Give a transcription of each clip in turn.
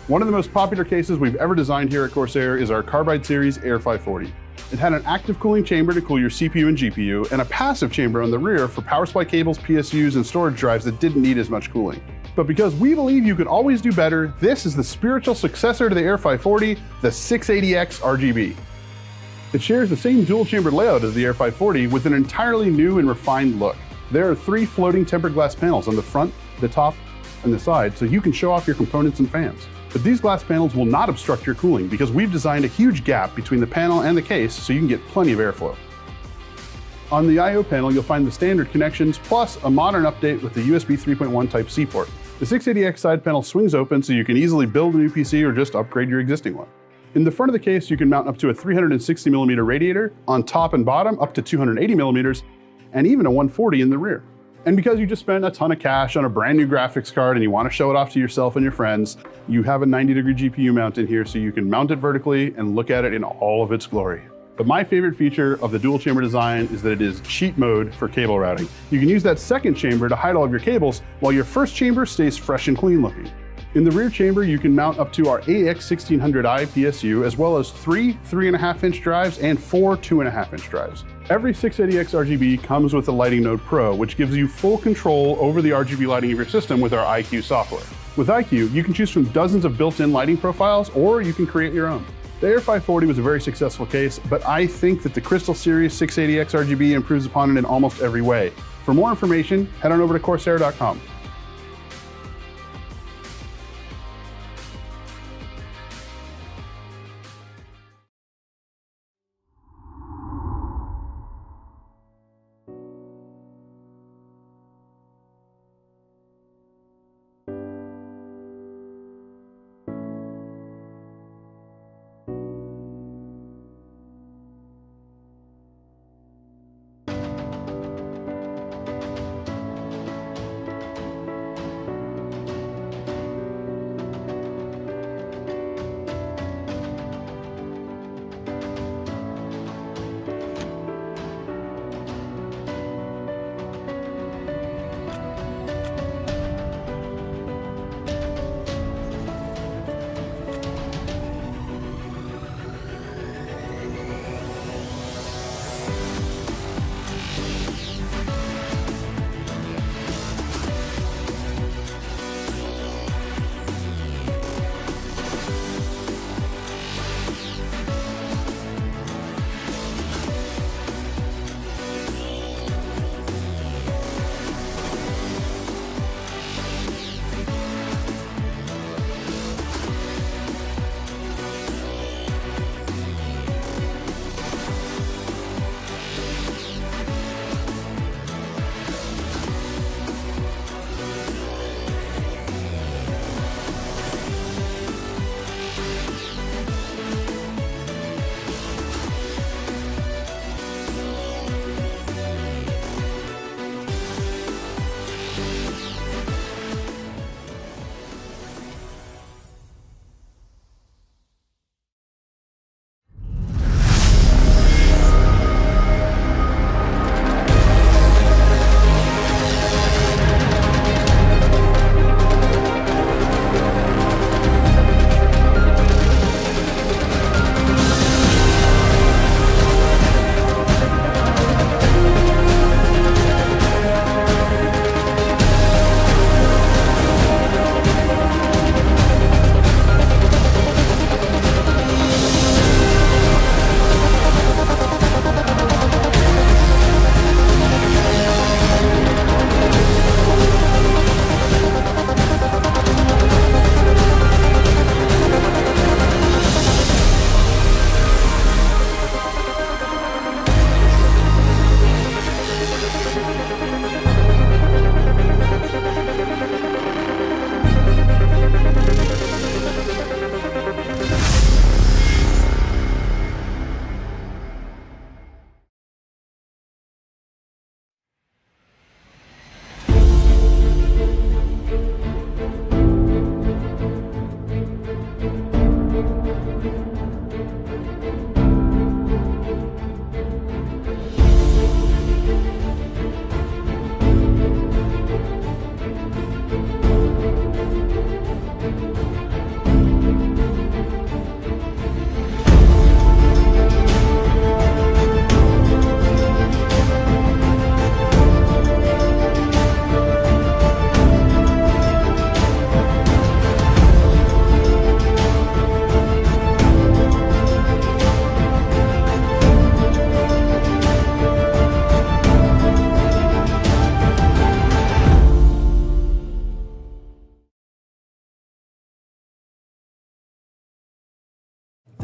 One of the most popular cases we've ever designed here at Corsair is our Carbide Series Air 540. It had an active cooling chamber to cool your CPU and GPU, and a passive chamber on the rear for power supply cables, PSUs, and storage drives that didn't need as much cooling. But because we believe you could always do better, this is the spiritual successor to the Air 540, the 680X RGB. It shares the same dual-chambered layout as the Air 540 with an entirely new and refined look. There are 3 floating tempered glass panels on the front, the top, and the side, so you can show off your components and fans. But these glass panels will not obstruct your cooling because we've designed a huge gap between the panel and the case so you can get plenty of airflow. On the I/O panel, you'll find the standard connections plus a modern update with the USB 3.1 Type-C port. The 680X side panel swings open so you can easily build a new PC or just upgrade your existing one. In the front of the case, you can mount up to a 360mm radiator, on top and bottom up to 280mm, and even a 140 in the rear. And because you just spent a ton of cash on a brand new graphics card and you want to show it off to yourself and your friends, you have a 90-degree GPU mount in here so you can mount it vertically and look at it in all of its glory. But my favorite feature of the dual chamber design is that it is cheat mode for cable routing. You can use that second chamber to hide all of your cables while your first chamber stays fresh and clean looking. In the rear chamber, you can mount up to our AX1600i PSU, as well as 3 3.5-inch drives and 4 2.5-inch drives. Every 680X RGB comes with the Lighting Node Pro, which gives you full control over the RGB lighting of your system with our iCUE software. With iCUE, you can choose from dozens of built-in lighting profiles, or you can create your own. The Air 540 was a very successful case, but I think that the Crystal Series 680X RGB improves upon it in almost every way. For more information, head on over to Corsair.com.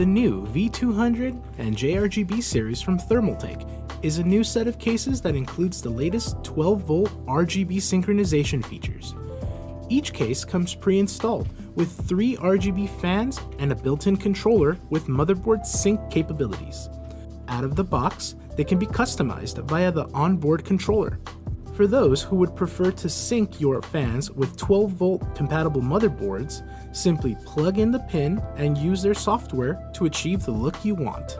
The new V200 and JRGB series from Thermaltake is a new set of cases that includes the latest 12-volt RGB synchronization features. Each case comes pre-installed with 3 RGB fans and a built-in controller with motherboard sync capabilities. Out of the box, they can be customized via the onboard controller. For those who would prefer to sync your fans with 12-volt compatible motherboards, simply plug in the pin and use their software to achieve the look you want.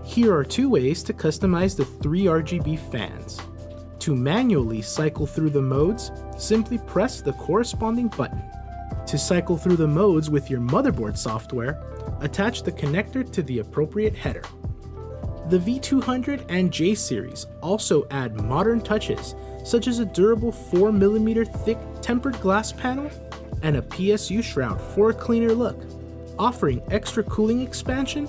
Here are 2 ways to customize the 3 RGB fans. To manually cycle through the modes, simply press the corresponding button. To cycle through the modes with your motherboard software, attach the connector to the appropriate header. The V200 and J series also add modern touches, such as a durable 4mm thick tempered glass panel and a PSU shroud for a cleaner look. Offering extra cooling expansion,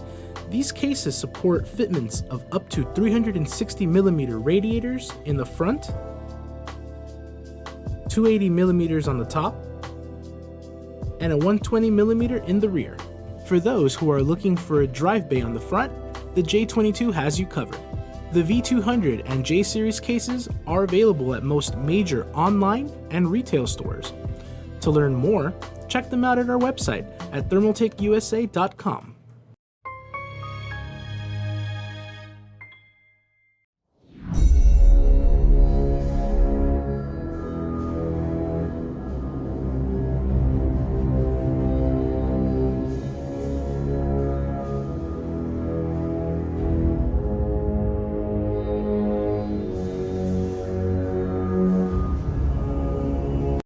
these cases support fitments of up to 360mm radiators in the front, 280mm on the top, and a 120mm in the rear. For those who are looking for a drive bay on the front, the J22 has you covered. The V200 and J series cases are available at most major online and retail stores. To learn more, check them out at our website at thermaltakeusa.com.